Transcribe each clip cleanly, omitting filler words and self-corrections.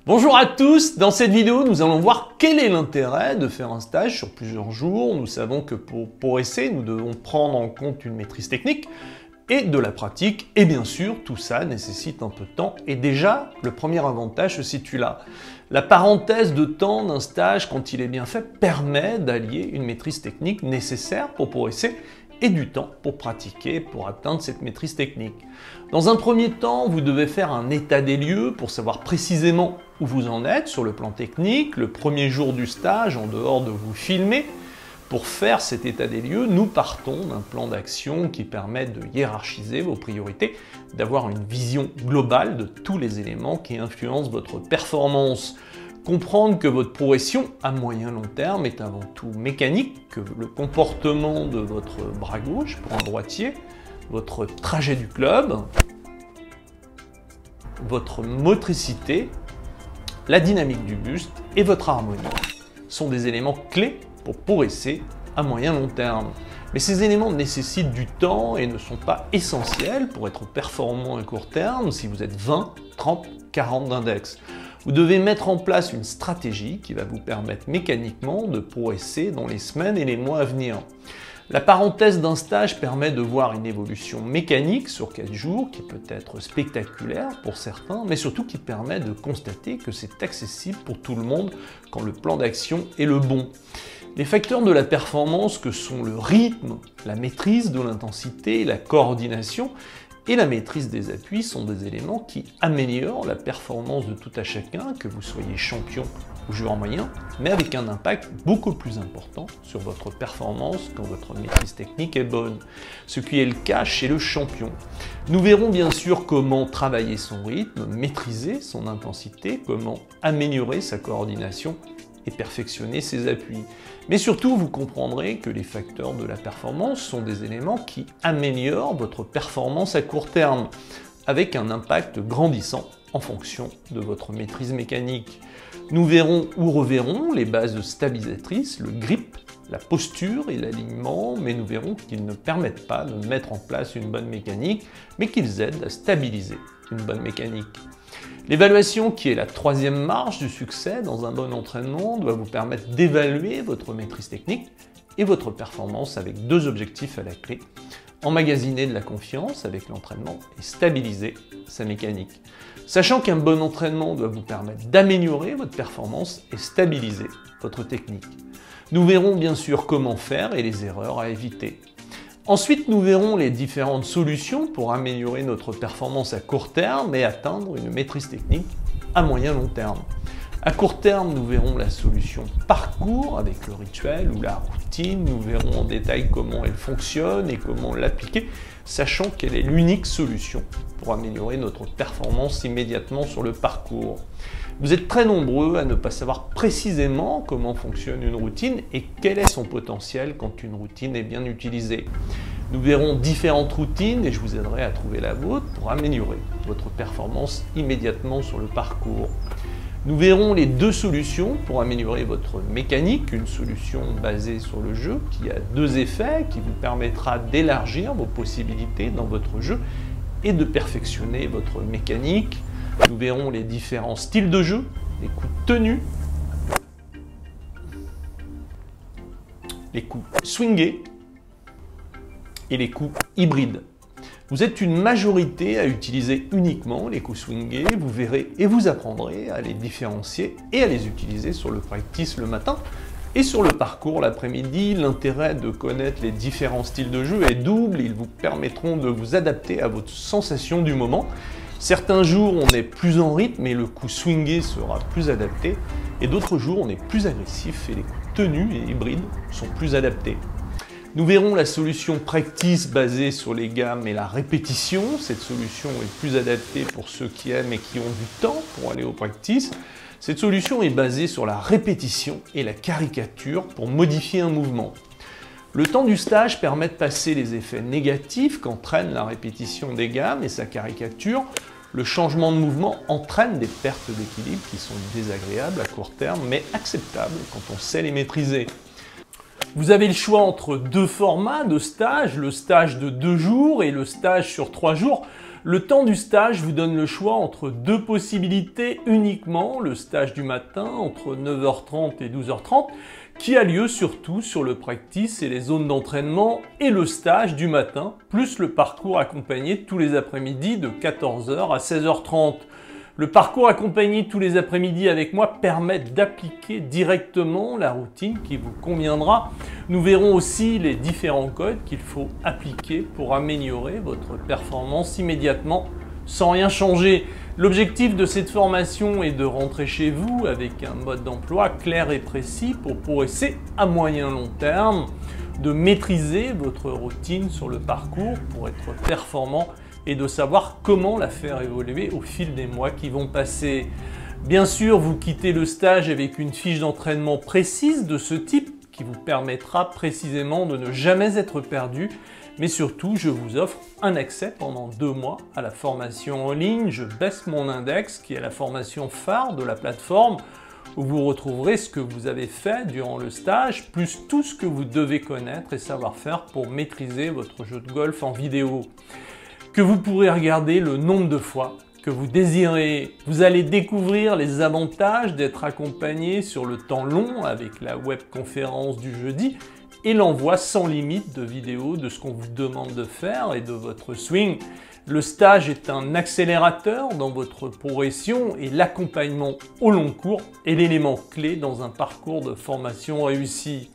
Bonjour à tous, dans cette vidéo nous allons voir quel est l'intérêt de faire un stage sur plusieurs jours. Nous savons que pour progresser, nous devons prendre en compte une maîtrise technique et de la pratique, et bien sûr tout ça nécessite un peu de temps, et déjà le premier avantage se situe là. La parenthèse de temps d'un stage, quand il est bien fait, permet d'allier une maîtrise technique nécessaire pour progresser et du temps pour pratiquer, pour atteindre cette maîtrise technique. Dans un premier temps, vous devez faire un état des lieux pour savoir précisément où vous en êtes sur le plan technique, le premier jour du stage, en dehors de vous filmer. Pour faire cet état des lieux, nous partons d'un plan d'action qui permet de hiérarchiser vos priorités, d'avoir une vision globale de tous les éléments qui influencent votre performance. Comprendre que votre progression à moyen long terme est avant tout mécanique, que le comportement de votre bras gauche pour un droitier, votre trajet du club, votre motricité, la dynamique du buste et votre harmonie sont des éléments clés pour progresser à moyen long terme. Mais ces éléments nécessitent du temps et ne sont pas essentiels pour être performant à court terme si vous êtes 20, 30, 40 d'index. Vous devez mettre en place une stratégie qui va vous permettre mécaniquement de progresser dans les semaines et les mois à venir. La parenthèse d'un stage permet de voir une évolution mécanique sur 4 jours qui peut être spectaculaire pour certains, mais surtout qui permet de constater que c'est accessible pour tout le monde quand le plan d'action est le bon. Les facteurs de la performance que sont le rythme, la maîtrise de l'intensité, la coordination et la maîtrise des appuis sont des éléments qui améliorent la performance de tout à chacun, que vous soyez champion ou joueur moyen, mais avec un impact beaucoup plus important sur votre performance quand votre maîtrise technique est bonne, ce qui est le cas chez le champion. Nous verrons bien sûr comment travailler son rythme, maîtriser son intensité, comment améliorer sa coordination et perfectionner ses appuis. Mais surtout, vous comprendrez que les facteurs de la performance sont des éléments qui améliorent votre performance à court terme, avec un impact grandissant en fonction de votre maîtrise mécanique. Nous verrons ou reverrons les bases stabilisatrices, le grip, la posture et l'alignement, mais nous verrons qu'ils ne permettent pas de mettre en place une bonne mécanique, mais qu'ils aident à stabiliser une bonne mécanique. L'évaluation, qui est la troisième marche du succès dans un bon entraînement, doit vous permettre d'évaluer votre maîtrise technique et votre performance avec deux objectifs à la clé. Emmagasiner de la confiance avec l'entraînement et stabiliser sa mécanique. Sachant qu'un bon entraînement doit vous permettre d'améliorer votre performance et stabiliser votre technique. Nous verrons bien sûr comment faire et les erreurs à éviter. Ensuite, nous verrons les différentes solutions pour améliorer notre performance à court terme et atteindre une maîtrise technique à moyen long terme. À court terme, nous verrons la solution parcours avec le rituel ou la routine. Nous verrons en détail comment elle fonctionne et comment l'appliquer, sachant qu'elle est l'unique solution pour améliorer notre performance immédiatement sur le parcours. Vous êtes très nombreux à ne pas savoir précisément comment fonctionne une routine et quel est son potentiel quand une routine est bien utilisée. Nous verrons différentes routines et je vous aiderai à trouver la vôtre pour améliorer votre performance immédiatement sur le parcours. Nous verrons les deux solutions pour améliorer votre mécanique, une solution basée sur le jeu qui a deux effets, qui vous permettra d'élargir vos possibilités dans votre jeu et de perfectionner votre mécanique. Nous verrons les différents styles de jeu, les coups de tenue, les coups swingés et les coups hybrides. Vous êtes une majorité à utiliser uniquement les coups swingés, vous verrez et vous apprendrez à les différencier et à les utiliser sur le practice le matin et sur le parcours l'après-midi. L'intérêt de connaître les différents styles de jeu est double, ils vous permettront de vous adapter à votre sensation du moment. Certains jours, on est plus en rythme et le coup swingé sera plus adapté, et d'autres jours, on est plus agressif et les coups tenus et hybrides sont plus adaptés. Nous verrons la solution practice basée sur les gammes et la répétition. Cette solution est plus adaptée pour ceux qui aiment et qui ont du temps pour aller au practice. Cette solution est basée sur la répétition et la caricature pour modifier un mouvement. Le temps du stage permet de passer les effets négatifs qu'entraîne la répétition des gammes et sa caricature. Le changement de mouvement entraîne des pertes d'équilibre qui sont désagréables à court terme, mais acceptables quand on sait les maîtriser. Vous avez le choix entre deux formats de stage, le stage de 2 jours et le stage sur 3 jours. Le temps du stage vous donne le choix entre deux possibilités uniquement, le stage du matin entre 9h30 et 12h30, qui a lieu surtout sur le practice et les zones d'entraînement, et le stage du matin, plus le parcours accompagné tous les après-midi de 14h à 16h30. Le parcours accompagné tous les après-midi avec moi permet d'appliquer directement la routine qui vous conviendra. Nous verrons aussi les différents codes qu'il faut appliquer pour améliorer votre performance immédiatement sans rien changer. L'objectif de cette formation est de rentrer chez vous avec un mode d'emploi clair et précis pour progresser à moyen long terme, de maîtriser votre routine sur le parcours pour être performant et de savoir comment la faire évoluer au fil des mois qui vont passer. Bien sûr, vous quittez le stage avec une fiche d'entraînement précise de ce type qui vous permettra précisément de ne jamais être perdu, mais surtout, je vous offre un accès pendant 2 mois à la formation en ligne Je baisse mon index, qui est la formation phare de la plateforme, où vous retrouverez ce que vous avez fait durant le stage, plus tout ce que vous devez connaître et savoir faire pour maîtriser votre jeu de golf en vidéo, que vous pourrez regarder le nombre de fois que vous désirez. Vous allez découvrir les avantages d'être accompagné sur le temps long avec la webconférence du jeudi et l'envoi sans limite de vidéos de ce qu'on vous demande de faire et de votre swing. Le stage est un accélérateur dans votre progression et l'accompagnement au long cours est l'élément clé dans un parcours de formation réussi.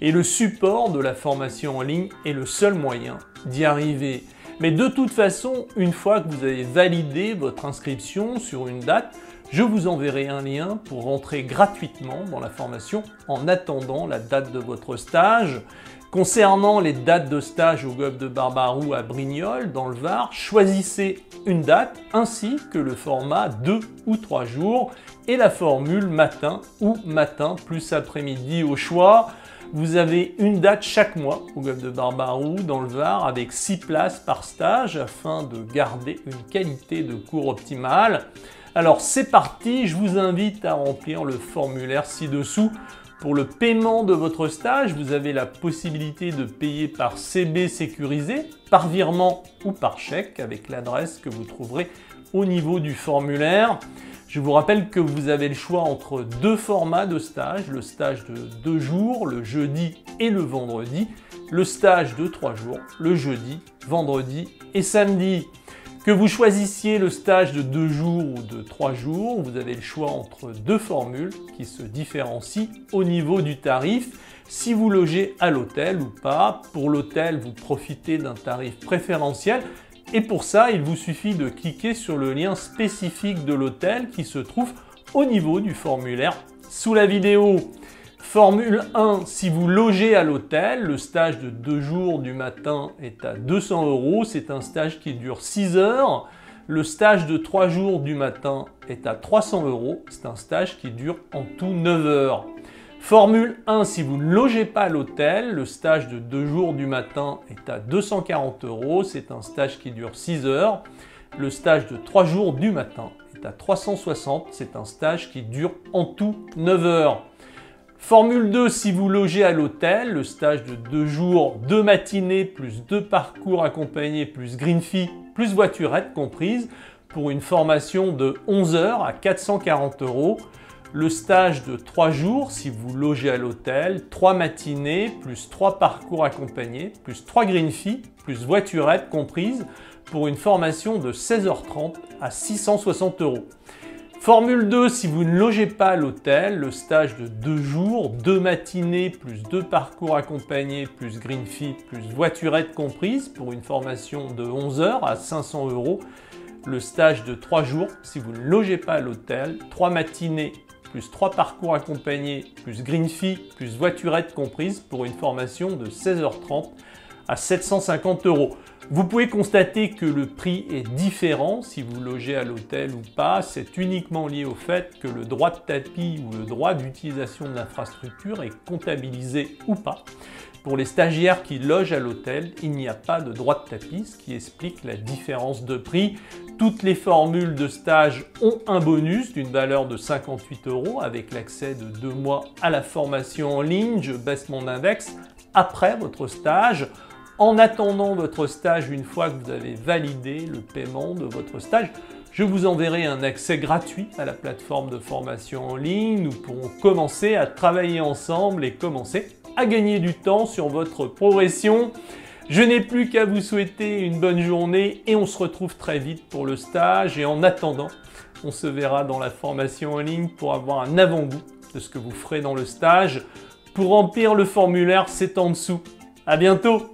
Et le support de la formation en ligne est le seul moyen d'y arriver. Mais de toute façon, une fois que vous avez validé votre inscription sur une date, je vous enverrai un lien pour rentrer gratuitement dans la formation en attendant la date de votre stage. Concernant les dates de stage au golf de Barbaroux à Brignoles, dans le Var, choisissez une date ainsi que le format 2 ou 3 jours et la formule matin ou matin plus après-midi au choix. Vous avez une date chaque mois au golf de Barbaroux dans le Var avec 6 places par stage afin de garder une qualité de cours optimale. Alors c'est parti, je vous invite à remplir le formulaire ci-dessous. Pour le paiement de votre stage, vous avez la possibilité de payer par CB sécurisé, par virement ou par chèque avec l'adresse que vous trouverez au niveau du formulaire. Je vous rappelle que vous avez le choix entre 2 formats de stage, le stage de 2 jours, le jeudi et le vendredi, le stage de 3 jours, le jeudi, vendredi et samedi. Que vous choisissiez le stage de 2 jours ou de 3 jours, vous avez le choix entre 2 formules qui se différencient au niveau du tarif. Si vous logez à l'hôtel ou pas, pour l'hôtel, vous profitez d'un tarif préférentiel. Et pour ça, il vous suffit de cliquer sur le lien spécifique de l'hôtel qui se trouve au niveau du formulaire sous la vidéo. Formule 1, si vous logez à l'hôtel, le stage de 2 jours du matin est à 200 €, c'est un stage qui dure 6 heures. Le stage de 3 jours du matin est à 300 €, c'est un stage qui dure en tout 9 heures. Formule 1, si vous ne logez pas à l'hôtel, le stage de 2 jours du matin est à 240 €, c'est un stage qui dure 6 heures. Le stage de 3 jours du matin est à 360 €, c'est un stage qui dure en tout 9 heures. Formule 2, si vous logez à l'hôtel, le stage de 2 jours, 2 matinées, plus 2 parcours accompagnés, plus green fee, plus voiturette comprise, pour une formation de 11 heures à 440 €. Le stage de 3 jours, si vous logez à l'hôtel, 3 matinées, plus 3 parcours accompagnés, plus 3 green fee, plus voiturette comprise, pour une formation de 16h30 à 660 €. Formule 2, si vous ne logez pas à l'hôtel, le stage de 2 jours, 2 matinées, plus 2 parcours accompagnés, plus green fee, plus voiturette comprise, pour une formation de 11 heures à 500 €. Le stage de 3 jours, si vous ne logez pas à l'hôtel, 3 matinées, plus 3 parcours accompagnés, plus green fee, plus voiturette comprise, pour une formation de 16h30 à 750 €. Vous pouvez constater que le prix est différent si vous logez à l'hôtel ou pas. C'est uniquement lié au fait que le droit de tapis ou le droit d'utilisation de l'infrastructure est comptabilisé ou pas. Pour les stagiaires qui logent à l'hôtel, il n'y a pas de droit de tapis, ce qui explique la différence de prix. Toutes les formules de stage ont un bonus d'une valeur de 58 € avec l'accès de 2 mois à la formation en ligne Je baisse mon index après votre stage. En attendant votre stage, une fois que vous avez validé le paiement de votre stage, je vous enverrai un accès gratuit à la plateforme de formation en ligne. Nous pourrons commencer à travailler ensemble et commencer à gagner du temps sur votre progression. Je n'ai plus qu'à vous souhaiter une bonne journée et on se retrouve très vite pour le stage. Et en attendant, on se verra dans la formation en ligne pour avoir un avant-goût de ce que vous ferez dans le stage. Pour remplir le formulaire, c'est en dessous. À bientôt!